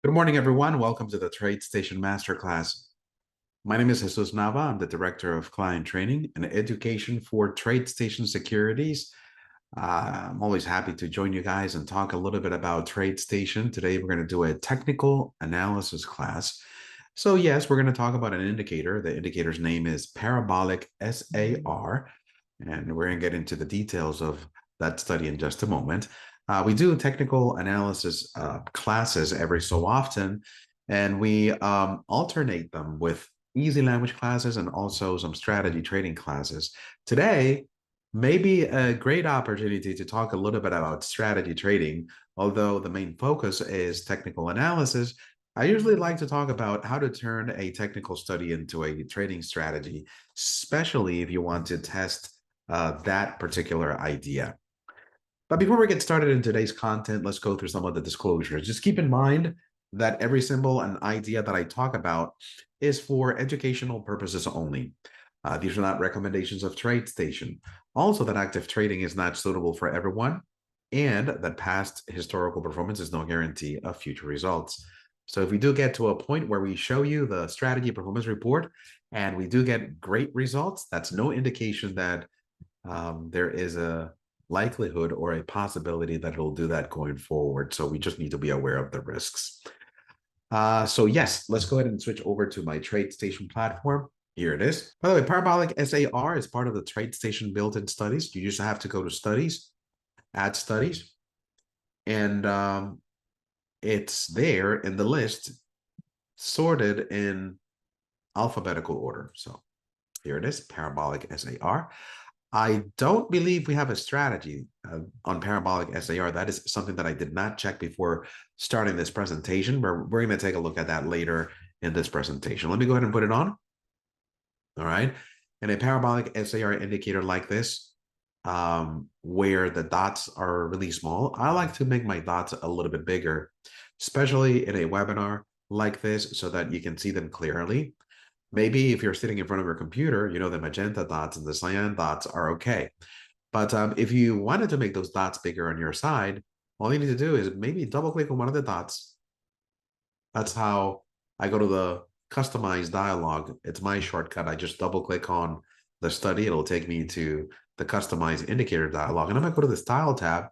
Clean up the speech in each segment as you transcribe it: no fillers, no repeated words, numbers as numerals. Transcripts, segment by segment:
Good morning, everyone. Welcome to the TradeStation Masterclass. My name is Jesus Nava. I'm the Director of Client Training and Education for TradeStation Securities. I'm always happy to join you guys and talk a little bit about TradeStation. Today, we're going to do a technical analysis class. So, yes, we're going to talk about an indicator. The indicator's name is Parabolic SAR, and we're going to get into the details of that study in just a moment. We do technical analysis classes every so often, and we alternate them with easy language classes and also some strategy trading classes. Today, may be a great opportunity to talk a little bit about strategy trading, although the main focus is technical analysis. I usually like to talk about how to turn a technical study into a trading strategy, especially if you want to test that particular idea. But before we get started in today's content, let's go through some of the disclosures. Just keep in mind that every symbol and idea that I talk about is for educational purposes only. These are not recommendations of TradeStation. Also, that active trading is not suitable for everyone, and that past historical performance is no guarantee of future results. So if we do get to a point where we show you the strategy performance report and we do get great results, that's no indication that there is a likelihood or a possibility that it'll do that going forward. So we just need to be aware of the risks. So yes, let's go ahead and switch over to my TradeStation platform. Here it is. By the way, Parabolic SAR is part of the TradeStation built-in studies. You just have to go to studies, add studies, and it's there in the list sorted in alphabetical order. So here it is, Parabolic SAR. I don't believe we have a strategy on Parabolic SAR. That is something that I did not check before starting this presentation, but we're going to take a look at that later in this presentation. Let me go ahead and put it on. All right. And a Parabolic SAR indicator like this, where the dots are really small, I like to make my dots a little bit bigger, especially in a webinar like this so that you can see them clearly. Maybe if you're sitting in front of your computer, you know, the magenta dots and the cyan dots are okay. But if you wanted to make those dots bigger on your side, all you need to do is maybe double click on one of the dots. That's how I go to the customize dialog. It's my shortcut. I just double click on the study. It'll take me to the customize indicator dialog. And I'm going to go to the style tab.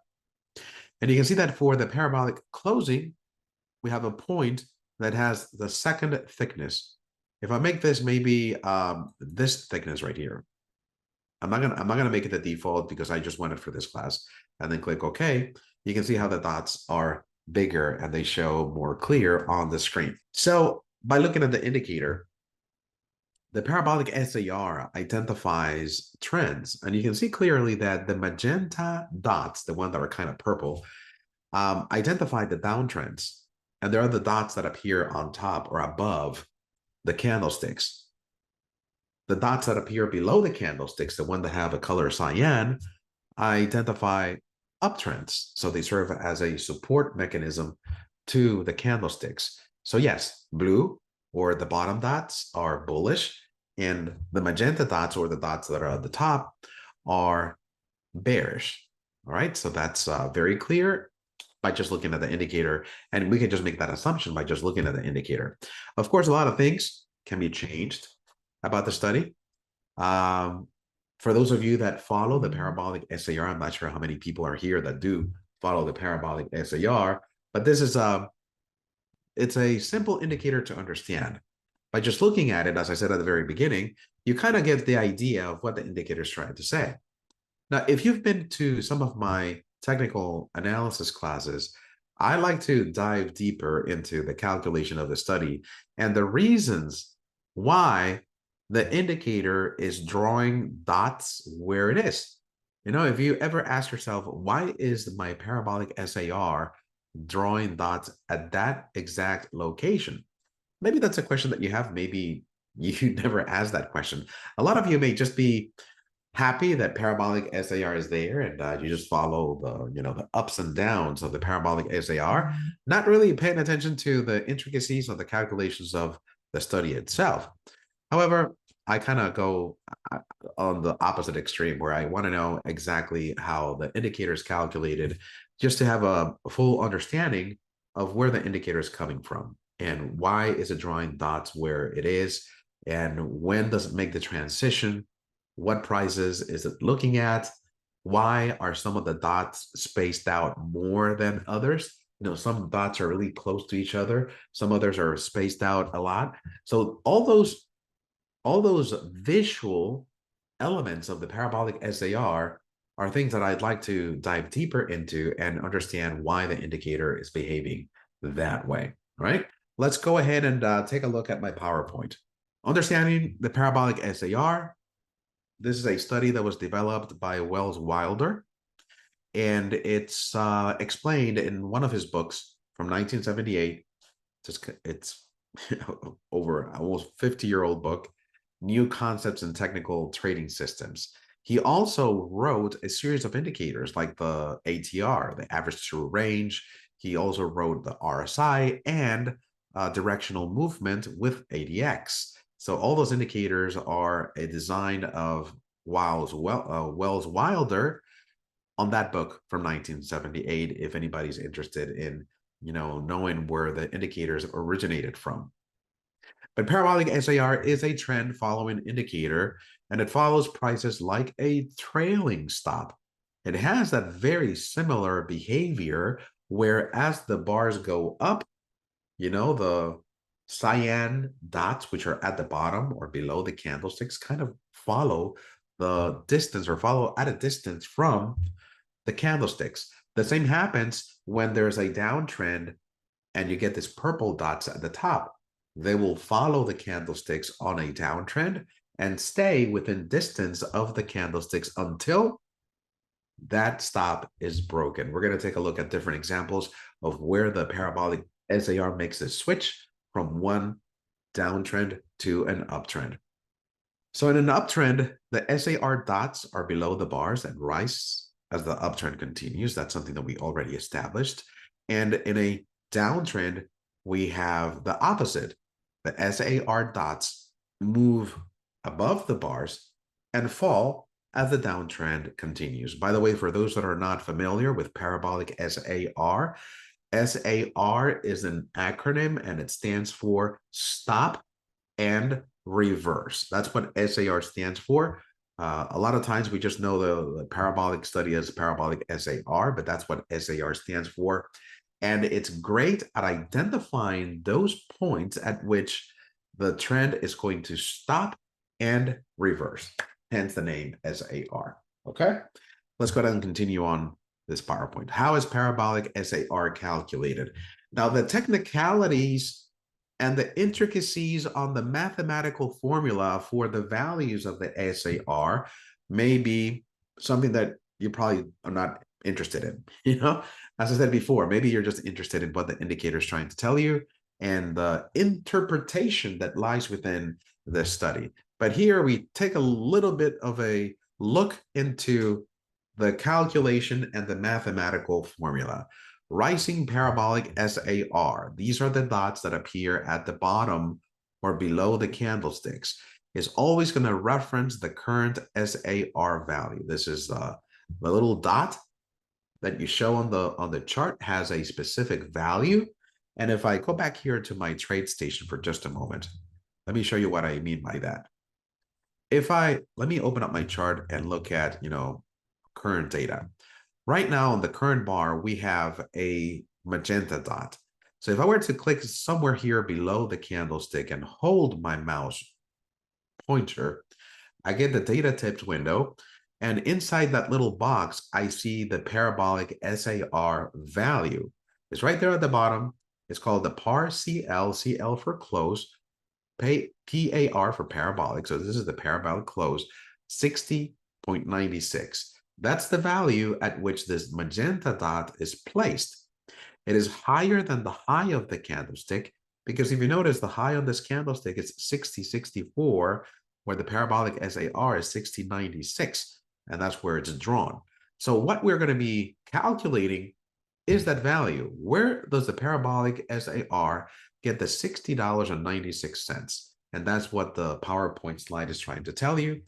And you can see that for the parabolic closing, we have a point that has the second thickness. If I make this maybe this thickness right here, I'm not gonna make it the default because I just want it for this class, and then click OK. You can see how the dots are bigger and they show more clear on the screen. So by looking at the indicator, the parabolic SAR identifies trends, and you can see clearly that the magenta dots, the one that are kind of purple, identify the downtrends, and there are the dots that appear on top or above the candlesticks. The dots that appear below the candlesticks, the one that have a color cyan, identify uptrends. So they serve as a support mechanism to the candlesticks. So yes, blue or the bottom dots are bullish, and the magenta dots or the dots that are at the top are bearish. All right, so that's very clear by just looking at the indicator, and we can just make that assumption by just looking at the indicator. Of course, a lot of things can be changed about the study. For those of you that follow the parabolic SAR, I'm not sure how many people are here that do follow the parabolic SAR, but this is it's a simple indicator to understand. By just looking at it, as I said at the very beginning, you kind of get the idea of what the indicator is trying to say. Now, if you've been to some of my technical analysis classes, I like to dive deeper into the calculation of the study and the reasons why the indicator is drawing dots where it is. You know, if you ever ask yourself, why is my parabolic SAR drawing dots at that exact location? Maybe that's a question that you have. Maybe you never asked that question. A lot of you may just be happy that parabolic SAR is there, and you just follow the ups and downs of the parabolic SAR, not really paying attention to the intricacies of the calculations of the study itself. However, I kind of go on the opposite extreme where I want to know exactly how the indicator is calculated just to have a full understanding of where the indicator is coming from and why is it drawing dots where it is and when does it make the transition, what prices is it looking at, why are some of the dots spaced out more than others. Some dots are really close to each other, some others are spaced out a lot. So all those visual elements of the parabolic SAR are things that I'd like to dive deeper into and understand why the indicator is behaving that way, right? Let's go ahead and take a look at my PowerPoint. Understanding the parabolic SAR. This is a study that was developed by Wells Wilder, and it's explained in one of his books from 1978. It's over almost 50-year-old book, New Concepts in Technical Trading Systems. He also wrote a series of indicators like the ATR, the average true range. He also wrote the RSI and directional movement with ADX. So all those indicators are a design of Wells Wilder on that book from 1978, if anybody's interested in knowing where the indicators originated from. But parabolic SAR is a trend following indicator, and it follows prices like a trailing stop. It has that very similar behavior where as the bars go up, the cyan dots, which are at the bottom or below the candlesticks, kind of follow the distance or follow at a distance from the candlesticks. The same happens when there's a downtrend and you get this purple dots at the top. They will follow the candlesticks on a downtrend and stay within distance of the candlesticks until that stop is broken. We're going to take a look at different examples of where the parabolic SAR makes a switch from one downtrend to an uptrend. So in an uptrend, the SAR dots are below the bars and rise as the uptrend continues. That's something that we already established. And in a downtrend, we have the opposite. The SAR dots move above the bars and fall as the downtrend continues. By the way, for those that are not familiar with parabolic SAR, SAR is an acronym and it stands for stop and reverse. That's what SAR stands for. A lot of times we just know the parabolic study as parabolic SAR, but that's what SAR stands for. And it's great at identifying those points at which the trend is going to stop and reverse, hence the name SAR. Okay, let's go ahead and continue on this PowerPoint. How is parabolic SAR calculated? Now, the technicalities and the intricacies on the mathematical formula for the values of the SAR may be something that you probably are not interested in. As I said before, maybe you're just interested in what the indicator is trying to tell you and the interpretation that lies within this study. But here we take a little bit of a look into the calculation and the mathematical formula. Rising parabolic SAR, these are the dots that appear at the bottom or below the candlesticks, is always going to reference the current SAR value. This is the little dot that you show on the chart has a specific value. And if I go back here to my TradeStation for just a moment, let me show you what I mean by that. Let me open up my chart and look at, current data. Right now on the current bar, we have a magenta dot. So if I were to click somewhere here below the candlestick and hold my mouse pointer, I get the data tips window. And inside that little box, I see the parabolic SAR value. It's right there at the bottom. It's called the PAR CL, CL for close, PAR for parabolic. So this is the parabolic close, 60.96. That's the value at which this magenta dot is placed. It is higher than the high of the candlestick because if you notice the high on this candlestick is 60.64, where the parabolic SAR is 60.96, and that's where it's drawn. So what we're going to be calculating is that value. Where does the parabolic SAR get the $60.96? And that's what the PowerPoint slide is trying to tell you.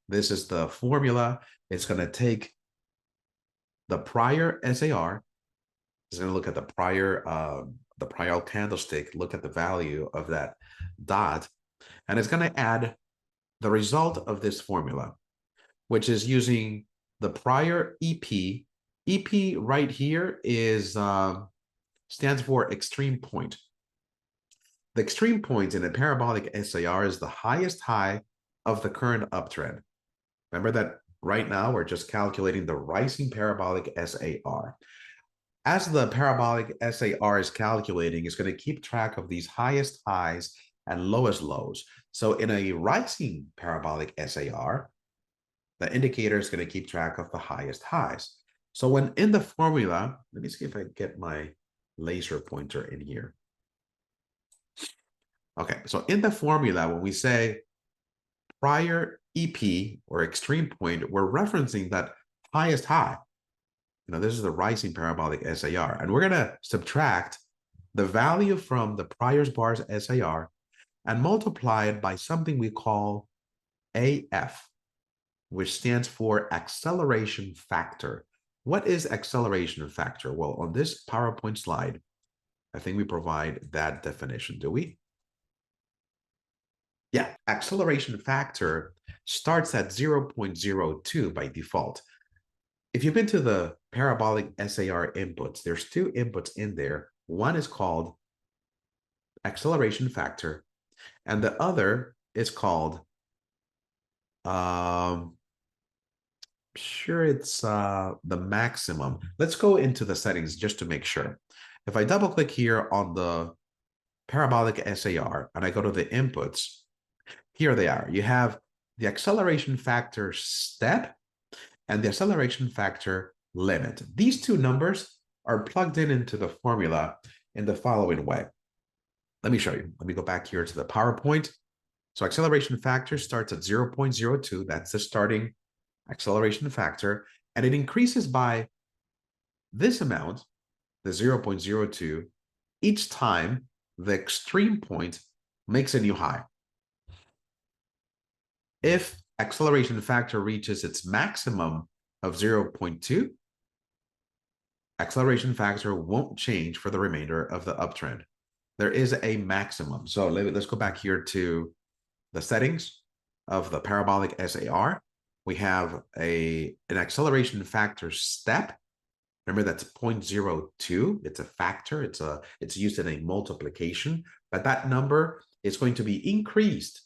This is the formula. It's going to take the prior SAR, It's going to look at the prior candlestick, look at the value of that dot, and it's going to add the result of this formula, which is using the prior EP. EP right here is stands for extreme point. The extreme point in a parabolic SAR is the highest high of the current uptrend. Remember that right now we're just calculating the rising parabolic SAR. As the parabolic SAR is calculating, it's going to keep track of these highest highs and lowest lows. So in a rising parabolic SAR, the indicator is going to keep track of the highest highs. So when in the formula, let me see if I get my laser pointer in here. Okay, so in the formula, when we say prior EP or extreme point, we're referencing that highest high. This is the rising parabolic SAR, and we're going to subtract the value from the prior bar's SAR and multiply it by something we call AF, which stands for acceleration factor. What is acceleration factor? Well, on this PowerPoint slide, I think we provide that definition, do we? Yeah, acceleration factor starts at 0.02 by default. If you've been to the parabolic SAR inputs, there's two inputs in there. One is called acceleration factor, and the other is called, sure, it's the maximum. Let's go into the settings just to make sure. If I double click here on the parabolic SAR and I go to the inputs, here they are. You have the acceleration factor step and the acceleration factor limit. These two numbers are plugged into the formula in the following way. Let me show you. Let me go back here to the PowerPoint. So acceleration factor starts at 0.02. That's the starting acceleration factor. And it increases by this amount, the 0.02, each time the extreme point makes a new high. If acceleration factor reaches its maximum of 0.2, acceleration factor won't change for the remainder of the uptrend. There is a maximum. So let's go back here to the settings of the parabolic SAR. We have an acceleration factor step. Remember, that's 0.02. It's a factor. It's used in a multiplication, but that number is going to be increased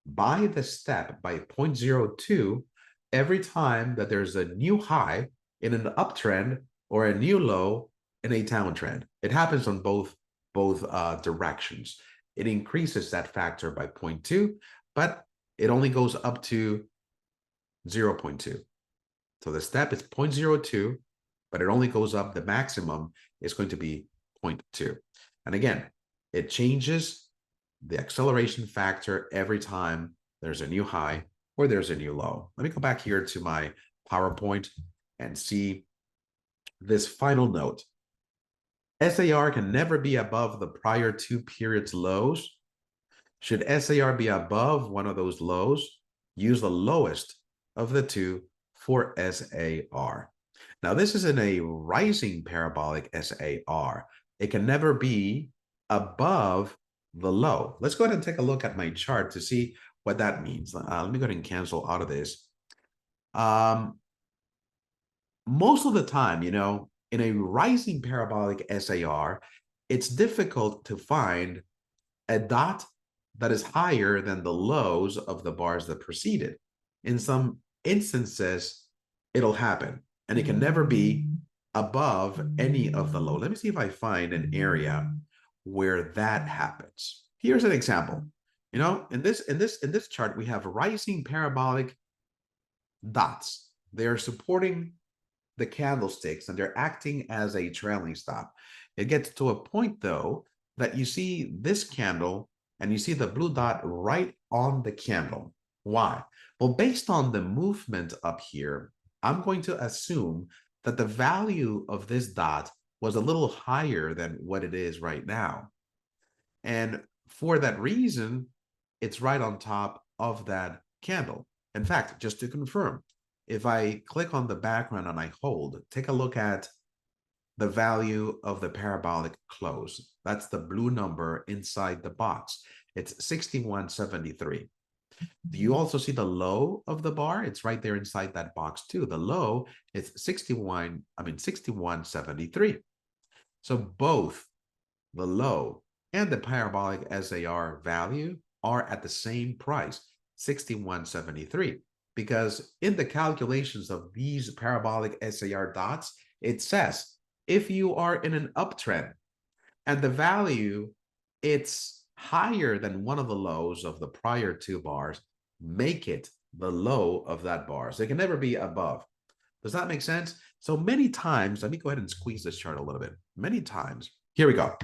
by the step by 0.02 every time that there's a new high in an uptrend or a new low in a downtrend. It happens on both directions. It increases that factor by 0.2, but it only goes up to 0.2. So the step is 0.02, but it only goes up. The maximum is going to be 0.2. And again, it changes the acceleration factor every time there's a new high or there's a new low. Let me go back here to my PowerPoint and see this final note. SAR can never be above the prior 2 periods lows. Should SAR be above one of those lows, use the lowest of the two for SAR. Now, this is in a rising parabolic SAR. It can never be above the low. Let's go ahead and take a look at my chart to see what that means. Let me go ahead and cancel out of this. Most of the time, in a rising parabolic SAR, it's difficult to find a dot that is higher than the lows of the bars that preceded. In some instances, it'll happen, and it can never be above any of the low. Let me see if I find an area where that happens. Here's an example. In this chart, we have rising parabolic dots. They're supporting the candlesticks and they're acting as a trailing stop. It gets to a point, though, that you see this candle and you see the blue dot right on the candle. Why? Well, based on the movement up here, I'm going to assume that the value of this dot was a little higher than what it is right now. And for that reason, it's right on top of that candle. In fact, just to confirm, if I click on the background and I hold, take a look at the value of the parabolic close. That's the blue number inside the box. It's 61.73. Do you also see the low of the bar? It's right there inside that box too. The low is 61.73. So both the low and the parabolic SAR value are at the same price, 61.73. Because in the calculations of these parabolic SAR dots, it says if you are in an uptrend and the value it's higher than one of the lows of the prior two bars, make it the low of that bar. So it can never be above. Does that make sense? So many times, let me go ahead and squeeze this chart a little bit. Many times, here we go.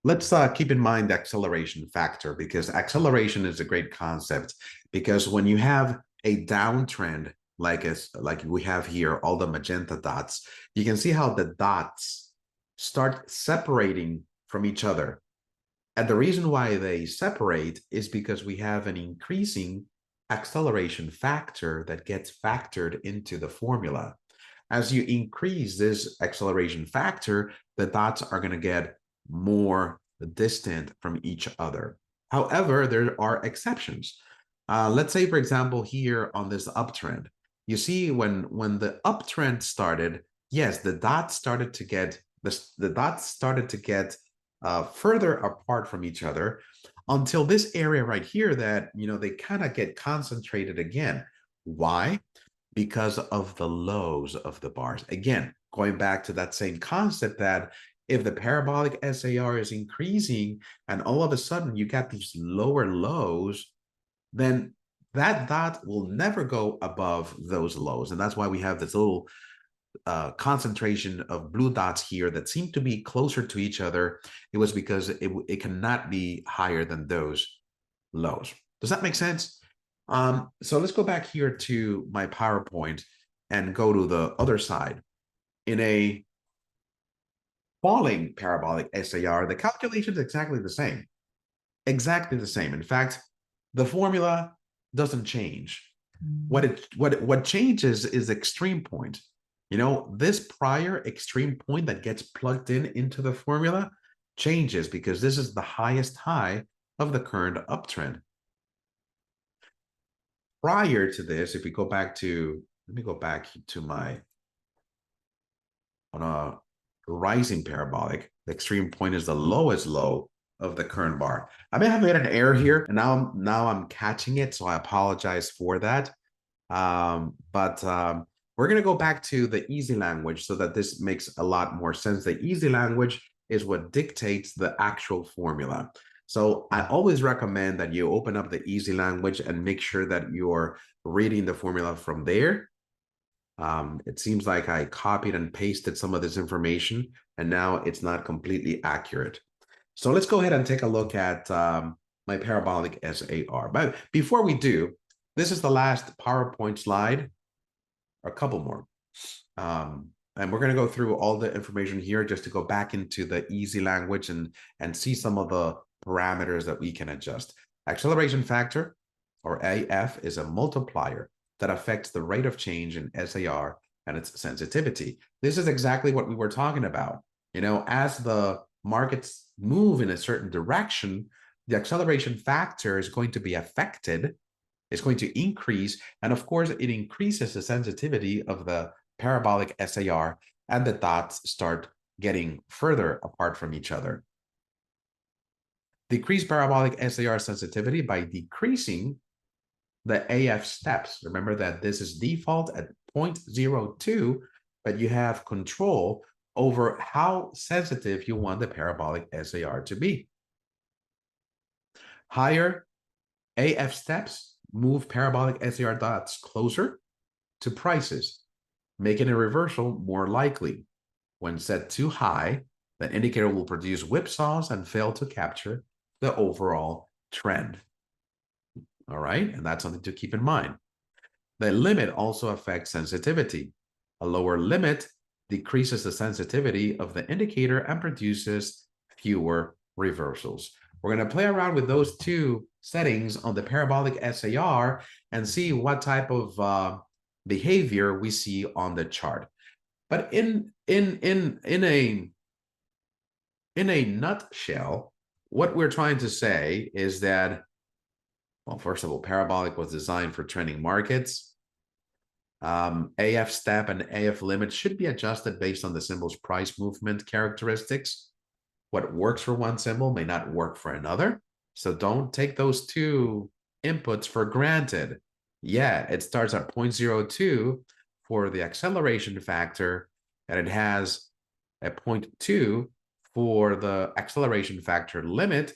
Let's keep in mind the acceleration factor, because acceleration is a great concept. Because when you have a downtrend like we have here, all the magenta dots, you can see how the dots start separating from each other. And the reason why they separate is because we have an increasing acceleration factor that gets factored into the formula. As you increase this acceleration factor, the dots are going to get more distant from each other. However, there are exceptions. Let's say, for example, here on this uptrend, you see when the uptrend started, yes, the dots started to get further apart from each other until this area right here that, they kind of get concentrated again. Why? Because of the lows of the bars. Again, going back to that same concept that if the parabolic SAR is increasing and all of a sudden you got these lower lows, then that dot will never go above those lows. And that's why we have this little concentration of blue dots here that seem to be closer to each other. It was because it cannot be higher than those lows. Does that make sense? So let's go back here to my PowerPoint and go to the other side. In a falling parabolic SAR, the calculation is exactly the same. Exactly the same. In fact, the formula doesn't change. What changes is extreme point. This prior extreme point that gets plugged into the formula changes because this is the highest high of the current uptrend. Prior to this, if we go back to, let me go back to on a rising parabolic, the extreme point is the lowest low of the current bar. I may have made an error here, and now I'm catching it, so I apologize for that. We're going to go back to the easy language so that this makes a lot more sense. The easy language is what dictates the actual formula. So I always recommend that you open up the easy language and make sure that you're reading the formula from there. It seems like I copied and pasted some of this information, and now it's not completely accurate. So let's go ahead and take a look at my parabolic SAR. But before we do, this is the last PowerPoint slide, a couple more. And we're going to go through all the information here just to go back into the easy language and see some of the parameters that we can adjust. Acceleration factor, or AF, is a multiplier that affects the rate of change in SAR and its sensitivity. This is exactly what we were talking about. As the markets move in a certain direction, the acceleration factor is going to be affected. It's going to increase. And of course, it increases the sensitivity of the parabolic SAR, and the dots start getting further apart from each other. Decrease parabolic SAR sensitivity by decreasing the AF steps. Remember that this is default at 0.02, but you have control over how sensitive you want the parabolic SAR to be. Higher AF steps move parabolic SAR dots closer to prices, making a reversal more likely. When set too high, the indicator will produce whipsaws and fail to capture the overall trend. All right, and that's something to keep in mind. The limit also affects sensitivity. A lower limit decreases the sensitivity of the indicator and produces fewer reversals. We're going to play around with those two settings on the parabolic SAR and see what type of behavior we see on the chart. But in a nutshell, what we're trying to say is that, well, first of all, Parabolic was designed for trending markets. AF step and AF limit should be adjusted based on the symbol's price movement characteristics. What works for one symbol may not work for another. So don't take those two inputs for granted. Yeah, it starts at 0.02 for the acceleration factor, and it has a 0.2 for the acceleration factor limit,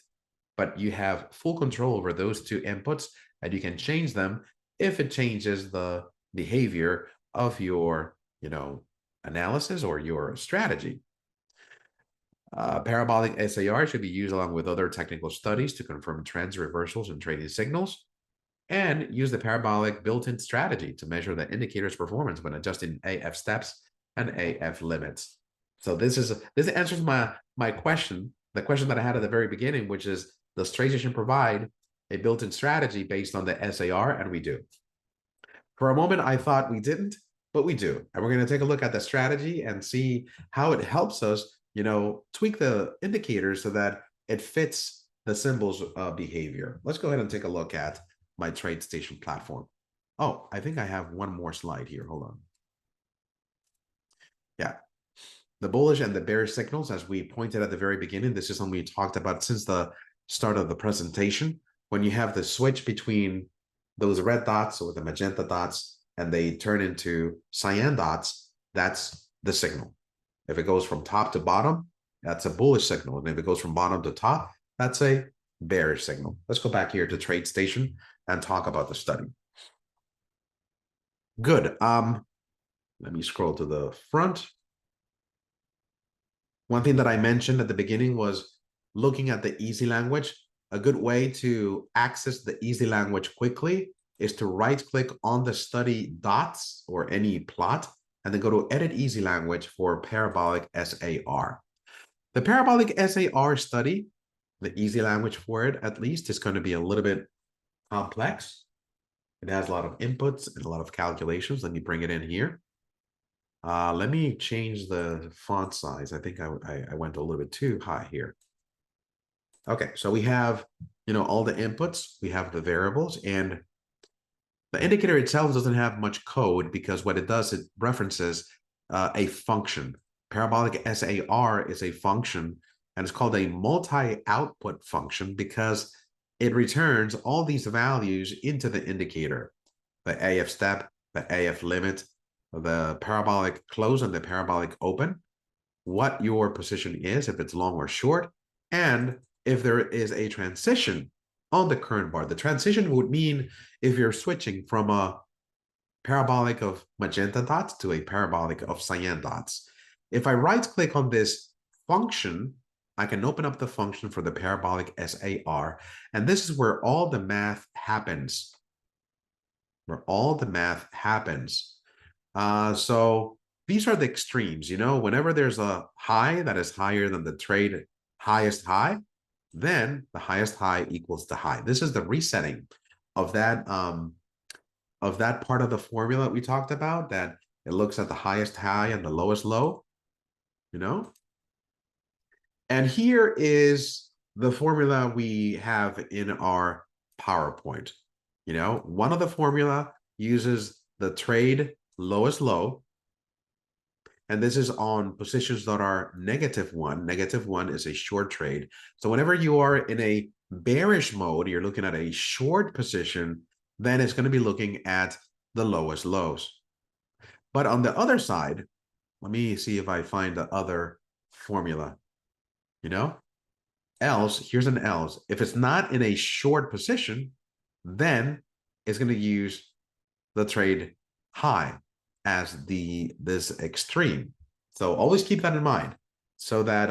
but you have full control over those two inputs, and you can change them if it changes the behavior of your, analysis or your strategy. Parabolic SAR should be used along with other technical studies to confirm trends, reversals, and trading signals, and use the parabolic built-in strategy to measure the indicator's performance when adjusting AF steps and AF limits. So this answers my question, the question that I had at the very beginning, which is, does TradeStation provide a built-in strategy based on the SAR? And we do. For a moment, I thought we didn't, but we do. And we're going to take a look at the strategy and see how it helps us, tweak the indicators so that it fits the symbol's behavior. Let's go ahead and take a look at my TradeStation platform. Oh, I think I have one more slide here. Hold on. Yeah. The bullish and the bearish signals, as we pointed at the very beginning, this is something we talked about since the start of the presentation. When you have the switch between those red dots or the magenta dots, and they turn into cyan dots, that's the signal. If it goes from top to bottom, that's a bullish signal. And if it goes from bottom to top, that's a bearish signal. Let's go back here to TradeStation and talk about the study. Good. Let me scroll to the front. One thing that I mentioned at the beginning was looking at the easy language. A good way to access the easy language quickly is to right-click on the study dots or any plot, and then go to Edit Easy Language for Parabolic SAR. The Parabolic SAR study, the easy language for it at least, is going to be a little bit complex. It has a lot of inputs and a lot of calculations. Let me bring it in here. Let me change the font size. I think I went a little bit too high here. Okay, so we have, all the inputs, we have the variables, and the indicator itself doesn't have much code because what it does, it references a function. Parabolic SAR is a function, and it's called a multi-output function because it returns all these values into the indicator: the AF step, the AF limit, the parabolic close, and the parabolic open, what your position is, if it's long or short, and if there is a transition on the current bar. The transition would mean if you're switching from a parabolic of magenta dots to a parabolic of cyan dots. If I right-click on this function, I can open up the function for the parabolic SAR, and this is where all the math happens. So these are the extremes. Whenever there's a high that is higher than the trade highest high, then the highest high equals the high. This is the resetting of that part of the formula we talked about, that it looks at the highest high and the lowest low, And here is the formula we have in our PowerPoint. One of the formula uses the trade lowest low, and this is on positions that are -1. -1 is a short trade. So whenever you are in a bearish mode, you're looking at a short position, then it's going to be looking at the lowest lows. But on the other side, let me see if I find the other formula. Else, here's an else. If it's not in a short position, then it's going to use the trade high as this extreme. So always keep that in mind, so that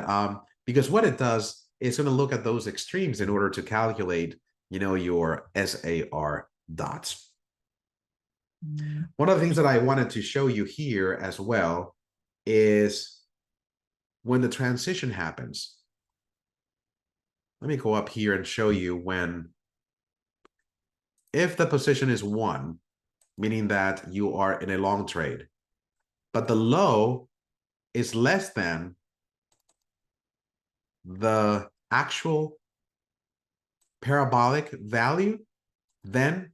because what it does, it's going to look at those extremes in order to calculate, your SAR dots. One of the things that I wanted to show you here as well is when the transition happens. Let me go up here and show you if the position is 1, meaning that you are in a long trade. But the low is less than the actual parabolic value, then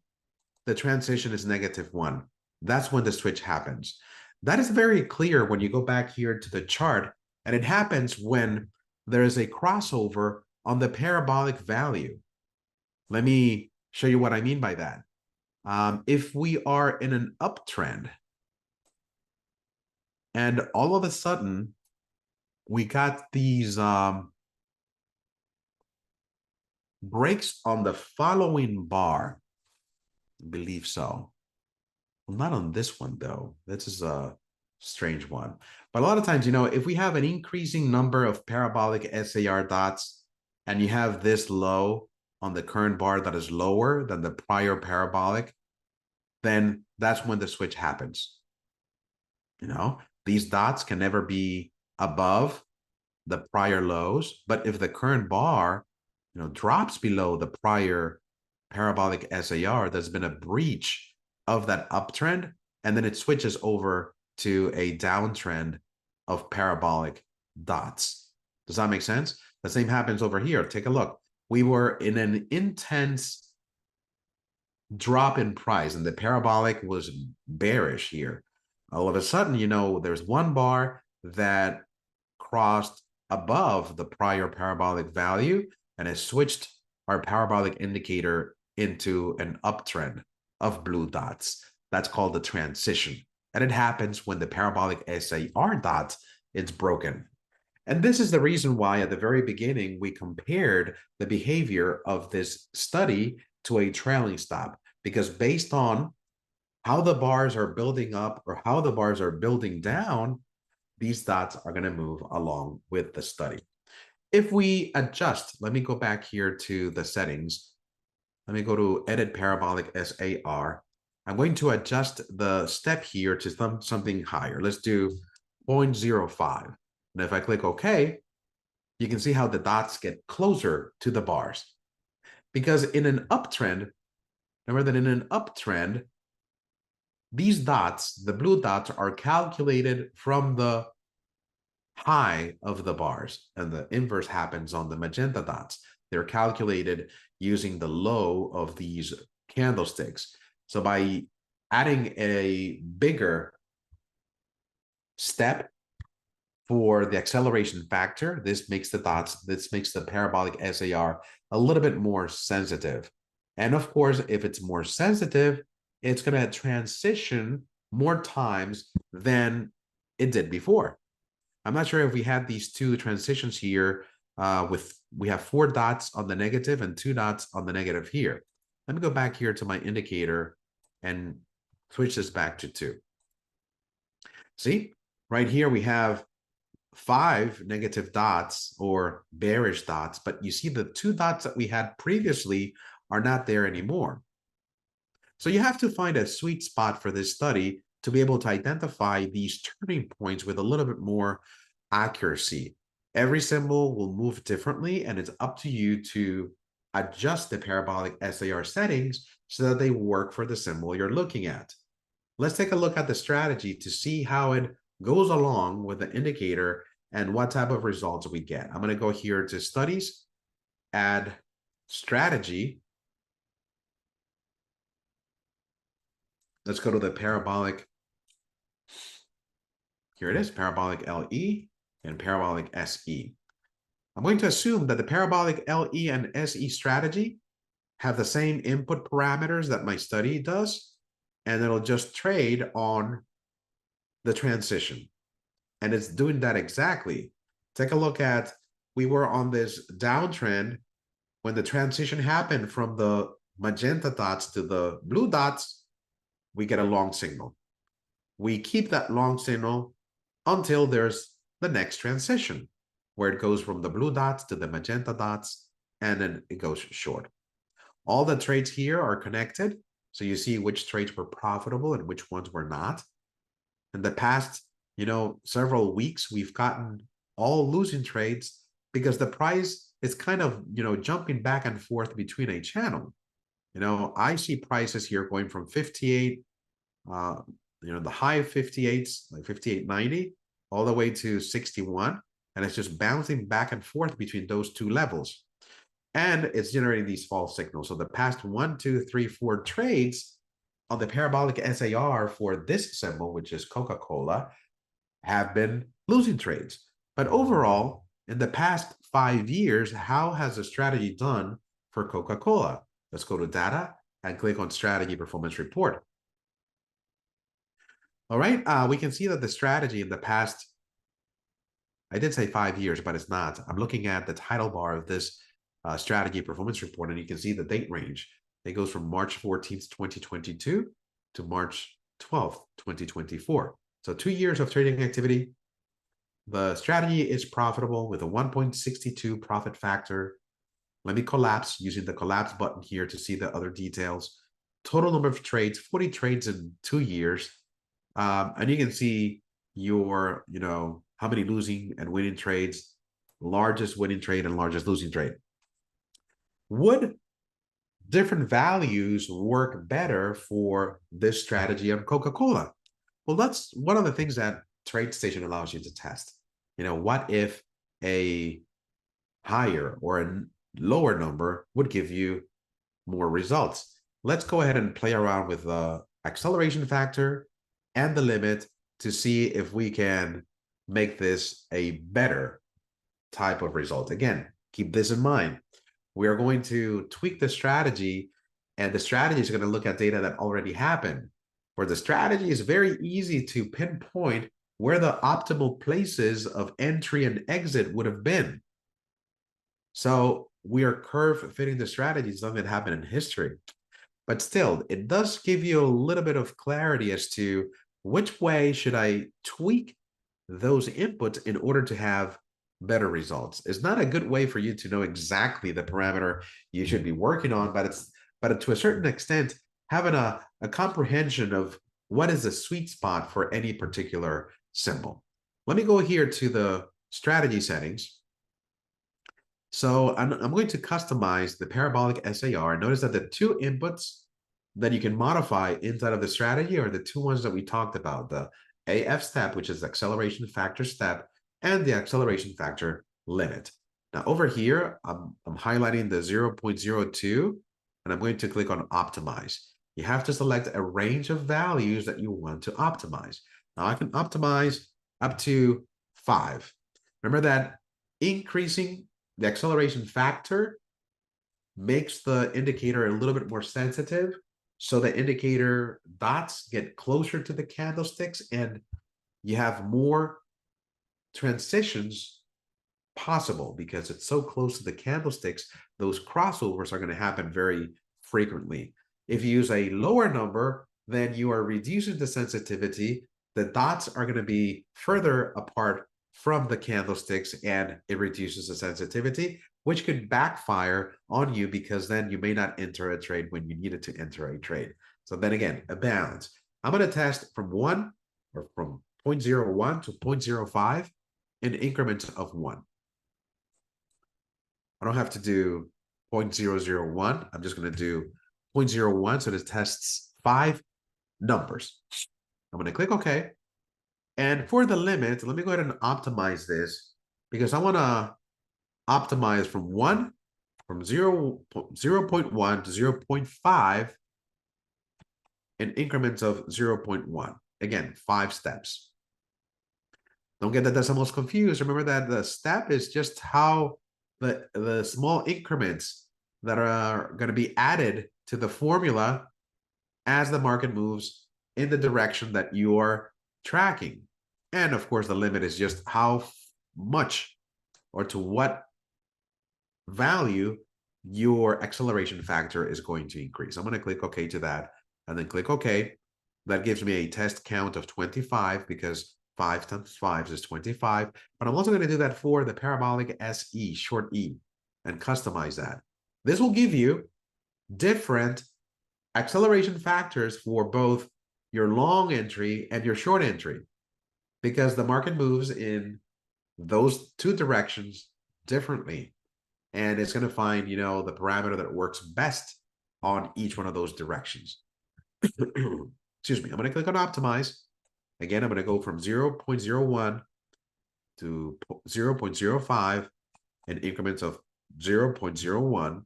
the transition is -1. That's when the switch happens. That is very clear when you go back here to the chart, and it happens when there is a crossover on the parabolic value. Let me show you what I mean by that. If we are in an uptrend, and all of a sudden we got these breaks on the following bar, I believe so. Well, not on this one, though. This is a strange one. But a lot of times, if we have an increasing number of parabolic SAR dots and you have this low on the current bar that is lower than the prior parabolic, then that's when the switch happens. These dots can never be above the prior lows, but if the current bar, drops below the prior parabolic SAR, there's been a breach of that uptrend, and then it switches over to a downtrend of parabolic dots. Does that make sense? The same happens over here. Take a look. We were in an intense drop in price, and the parabolic was bearish here. All of a sudden, there's one bar that crossed above the prior parabolic value, and it switched our parabolic indicator into an uptrend of blue dots. That's called the transition. And it happens when the parabolic SAR dot is broken. And this is the reason why at the very beginning, we compared the behavior of this study to a trailing stop, because based on how the bars are building up or how the bars are building down, these dots are going to move along with the study. If we adjust, let me go back here to the settings. Let me go to Edit Parabolic SAR. I'm going to adjust the step here to something higher. Let's do 0.05. And if I click OK, you can see how the dots get closer to the bars. Because in an uptrend, remember that in an uptrend, these dots, the blue dots, are calculated from the high of the bars, and the inverse happens on the magenta dots. They're calculated using the low of these candlesticks. So by adding a bigger step for the acceleration factor, this makes the parabolic SAR a little bit more sensitive. And of course, if it's more sensitive, it's going to transition more times than it did before. I'm not sure if we had these two transitions here we have 4 dots on the negative and 2 dots on the negative here. Let me go back here to my indicator and switch this back to 2. See, right here we have 5 negative dots or bearish dots, but you see the 2 dots that we had previously are not there anymore. So you have to find a sweet spot for this study to be able to identify these turning points with a little bit more accuracy. Every symbol will move differently, and it's up to you to adjust the parabolic SAR settings so that they work for the symbol you're looking at. Let's take a look at the strategy to see how it goes along with the indicator and what type of results we get. I'm going to go here to Studies, add Strategy. Let's go to the parabolic. Here it is, parabolic LE and parabolic SE. I'm going to assume that the parabolic LE and SE strategy have the same input parameters that my study does, and it'll just trade on the transition. And it's doing that exactly. Take a look at, we were on this downtrend when the transition happened from the magenta dots to the blue dots, we get a long signal. We keep that long signal until there's the next transition, where it goes from the blue dots to the magenta dots, and then it goes short. All the trades here are connected, so you see which trades were profitable and which ones were not. In the past, several weeks, we've gotten all losing trades because the price is kind of, jumping back and forth between a channel. I see prices here going from 58 the high 58s, like 58.90, all the way to 61. And it's just bouncing back and forth between those two levels. And it's generating these false signals. So the past 1, 2, 3, 4 trades on the parabolic SAR for this symbol, which is Coca-Cola, have been losing trades. But overall, in the past 5 years, how has the strategy done for Coca-Cola? Let's go to data and click on strategy performance report. All right, we can see that the strategy in the past, I did say 5 years, but it's not. I'm looking at the title bar of this strategy performance report, and you can see the date range. It goes from March 14th, 2022 to March 12th, 2024. So 2 years of trading activity. The strategy is profitable with a 1.62 profit factor. Let me collapse using the collapse button here to see the other details. Total number of trades, 40 trades in 2 years. And you can see your, how many losing and winning trades, largest winning trade and largest losing trade. Would different values work better for this strategy on Coca-Cola? Well, that's one of the things that TradeStation allows you to test. What if a higher or a lower number would give you more results? Let's go ahead and play around with the acceleration factor and the limit to see if we can make this a better type of result. Again, keep this in mind. We are going to tweak the strategy, and the strategy is going to look at data that already happened. For the strategy, it's very easy to pinpoint where the optimal places of entry and exit would have been. So we are curve fitting the strategy, something that happened in history. But still, it does give you a little bit of clarity as to which way should I tweak those inputs in order to have better results. It's not a good way for you to know exactly the parameter you should be working on, but to a certain extent, having a comprehension of what is the sweet spot for any particular symbol. Let me go here to the strategy settings. So I'm going to customize the parabolic SAR. Notice that the two inputs that you can modify inside of the strategy are the two ones that we talked about, the AF step, which is the acceleration factor step, and the acceleration factor limit. Now over here, I'm highlighting the 0.02, and I'm going to click on optimize. You have to select a range of values that you want to optimize. Now I can optimize up to 5. Remember that increasing the acceleration factor makes the indicator a little bit more sensitive, so the indicator dots get closer to the candlesticks and you have more transitions possible because it's so close to the candlesticks. Those crossovers are going to happen very frequently. If you use a lower number, then you are reducing the sensitivity. The dots are going to be further apart from the candlesticks and it reduces the sensitivity, which could backfire on you because then you may not enter a trade when you needed to enter a trade. So then again, a balance. I'm going to test from 1 or from 0.01 to 0.05 in increments of 1. I don't have to do 0.001. I'm just going to do 0.01. So this tests 5 numbers. I'm going to click OK. And for the limit, let me go ahead and optimize this because I want to optimize from 0.1 to 0.5 in increments of 0.1. Again, 5 steps. Don't get the decimals confused. Remember that the step is just how the small increments that are going to be added to the formula as the market moves in the direction that you are tracking. And of course, the limit is just how much or to what value your acceleration factor is going to increase. I'm going to click OK to that and then click OK. That gives me a test count of 25 because 5 times 5 is 25. But I'm also going to do that for the parabolic SE, short E, and customize that. This will give you different acceleration factors for both your long entry and your short entry because the market moves in those two directions differently. And it's going to find, the parameter that works best on each one of those directions. excuse me, I'm going to click on optimize. Again, I'm going to go from 0.01 to 0.05 in increments of 0.01.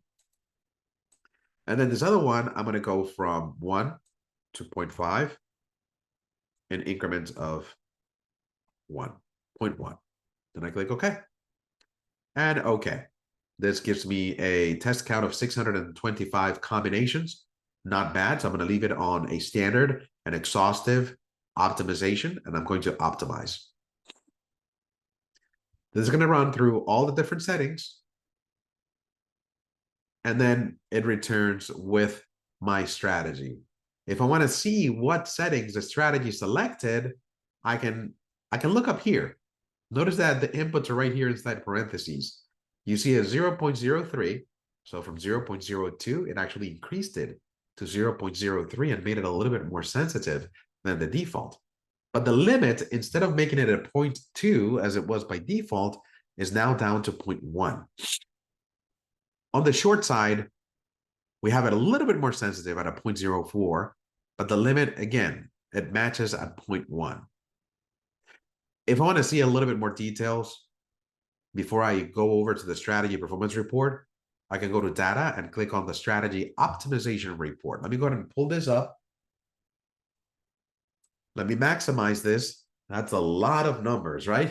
And then this other one, I'm going to go from 1 to 0.5 in increments of 1.1. Then I click OK. And OK. This gives me a test count of 625 combinations. Not bad. So I'm going to leave it on a standard and exhaustive optimization, and I'm going to optimize. This is going to run through all the different settings, and then it returns with my strategy. If I want to see what settings the strategy selected, I can look up here. Notice that the inputs are right here inside parentheses. You see a 0.03. So from 0.02, it actually increased it to 0.03 and made it a little bit more sensitive than the default. But the limit, instead of making it a 0.2 as it was by default, is now down to 0.1. On the short side, we have it a little bit more sensitive at a 0.04, but the limit, again, it matches at 0.1. If I want to see a little bit more details before I go over to the strategy performance report, I can go to data and click on the strategy optimization report. Let me go ahead and pull this up. Let me maximize this. That's a lot of numbers, right?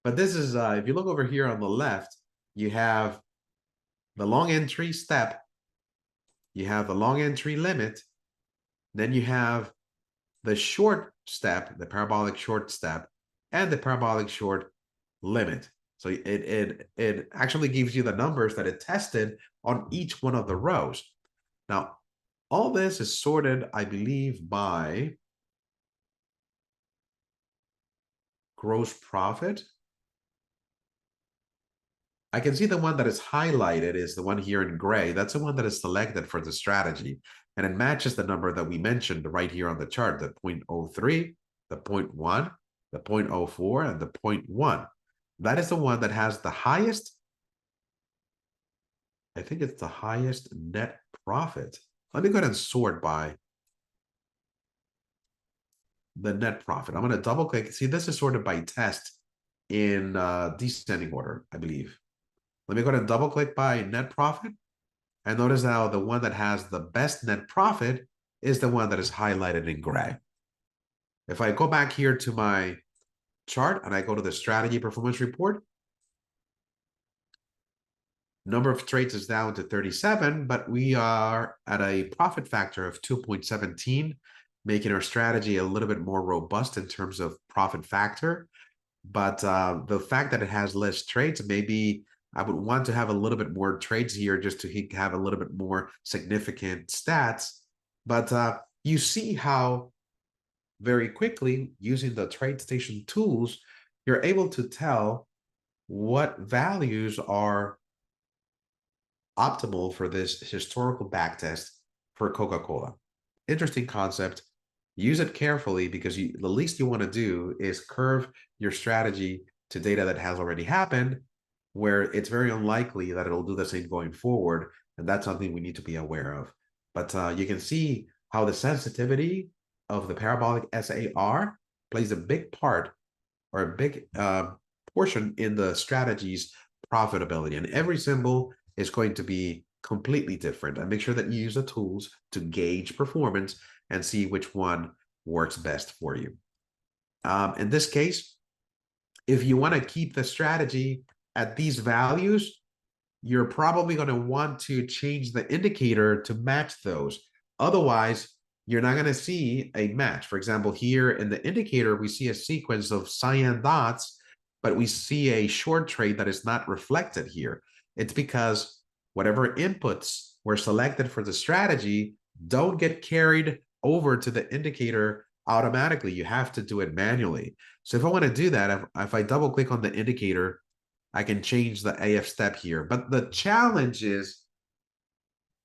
But this is, if you look over here on the left, you have the long entry step, you have the long entry limit, then you have the short step, the parabolic short step, and the parabolic short limit. So it actually gives you the numbers that it tested on each one of the rows. Now, all this is sorted, I believe, by gross profit. I can see the one that is highlighted is the one here in gray. That's the one that is selected for the strategy. And it matches the number that we mentioned right here on the chart, the 0.03, the 0.1, the 0.04, and the 0.1. That is the one that has the highest, I think it's the highest net profit. Let me go ahead and sort by the net profit. I'm going to double click. See, this is sorted by test in descending order, I believe. Let me go ahead and double click by net profit. And notice now the one that has the best net profit is the one that is highlighted in gray. If I go back here to my chart and I go to the strategy performance report, number of trades is down to 37, but we are at a profit factor of 2.17, making our strategy a little bit more robust in terms of profit factor. But the fact that it has less trades, maybe I would want to have a little bit more trades here just to have a little bit more significant stats. But you see how very quickly, using the TradeStation tools, you're able to tell what values are optimal for this historical backtest for Coca-Cola. Interesting concept. Use it carefully because the least you want to do is curve your strategy to data that has already happened, where it's very unlikely that it'll do the same going forward. And that's something we need to be aware of. But you can see how the sensitivity of the Parabolic SAR plays a big part or a big portion in the strategy's profitability. And every symbol is going to be completely different. And make sure that you use the tools to gauge performance and see which one works best for you. In this case, if you want to keep the strategy at these values, you're probably going to want to change the indicator to match those. Otherwise, you're not going to see a match. For example, here in the indicator, we see a sequence of cyan dots, but we see a short trade that is not reflected here. It's because whatever inputs were selected for the strategy don't get carried over to the indicator automatically. You have to do it manually. So if I want to do that, if I double click on the indicator, I can change the AF step here. But the challenge is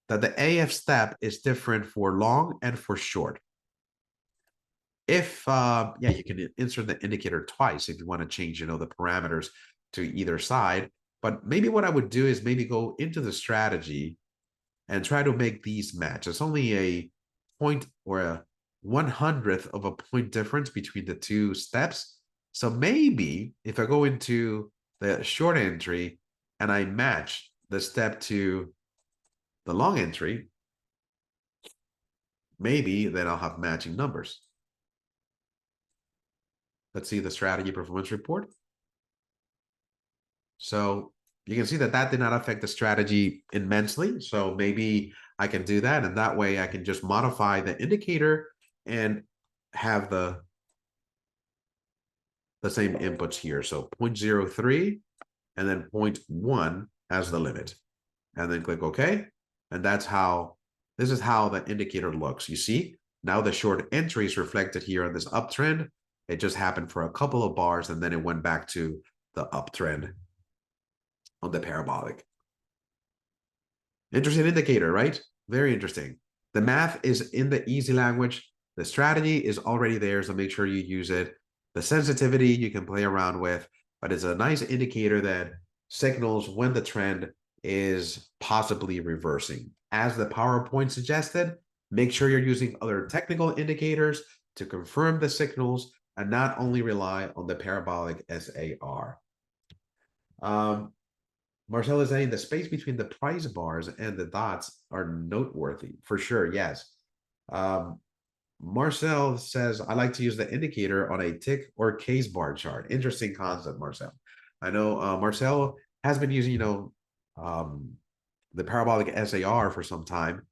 that the AF step is different for long and for short. If, you can insert the indicator twice if you want to change, the parameters to either side. But maybe what I would do is maybe go into the strategy and try to make these match. It's only a point or 1/100th of a point difference between the two steps. So maybe if I go into the short entry and I match the step to the long entry, maybe then I'll have matching numbers. Let's see the strategy performance report. So you can see that that did not affect the strategy immensely. So maybe I can do that. And that way I can just modify the indicator and have the same inputs here. So 0.03 and then 0.1 as the limit. And then click OK. And that's how, this is how the indicator looks. You see, now the short entry is reflected here on this uptrend. It just happened for a couple of bars and then it went back to the uptrend on the parabolic. Interesting indicator, right? Very interesting. The math is in the easy language. The strategy is already there, so make sure you use it. The sensitivity you can play around with, but it's a nice indicator that signals when the trend is possibly reversing. As the PowerPoint suggested, make sure you're using other technical indicators to confirm the signals and not only rely on the parabolic SAR. Marcel is saying the space between the price bars and the dots are noteworthy. For sure, yes. Marcel says, I like to use the indicator on a tick or case bar chart. Interesting concept, Marcel. I know Marcel has been using, the parabolic SAR for some time.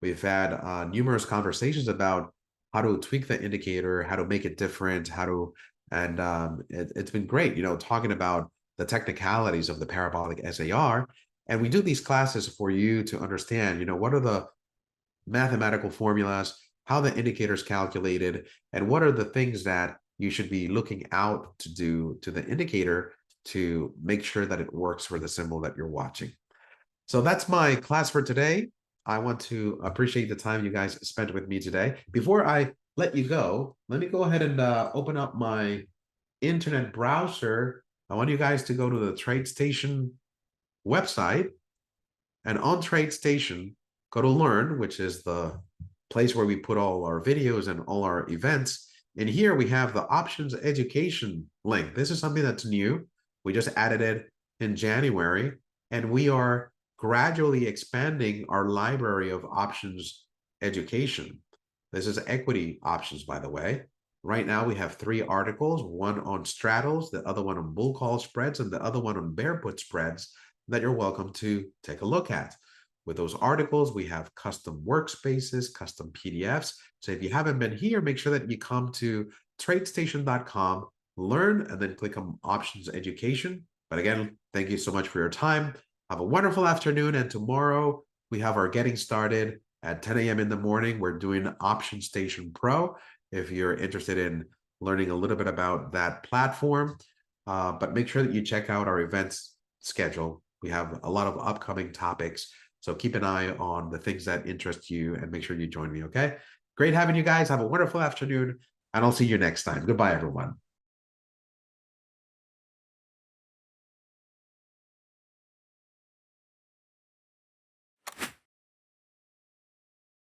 We've had numerous conversations about how to tweak the indicator, how to make it different, how to, and it's been great, talking about the technicalities of the parabolic SAR. And we do these classes for you to understand, what are the mathematical formulas, how the indicator is calculated, and what are the things that you should be looking out to do to the indicator to make sure that it works for the symbol that you're watching. So that's my class for today. I want to appreciate the time you guys spent with me today. Before I let you go, let me go ahead and open up my internet browser. I want you guys to go to the TradeStation website, and on TradeStation, go to Learn, which is the place where we put all our videos and all our events. And here we have the Options Education link. This is something that's new. We just added it in January, and we are gradually expanding our library of options education. This is equity options, by the way. Right now, we have 3 articles, one on straddles, the other one on bull call spreads, and the other one on bear put spreads that you're welcome to take a look at. With those articles, we have custom workspaces, custom PDFs. So if you haven't been here, make sure that you come to tradestation.com, learn, and then click on options education. But again, thank you so much for your time. Have a wonderful afternoon. And tomorrow we have our getting started at 10 a.m. in the morning. We're doing Option Station Pro. If you're interested in learning a little bit about that platform, but make sure that you check out our events schedule. We have a lot of upcoming topics. So keep an eye on the things that interest you and make sure you join me, okay? Great having you guys. Have a wonderful afternoon, and I'll see you next time. Goodbye, everyone.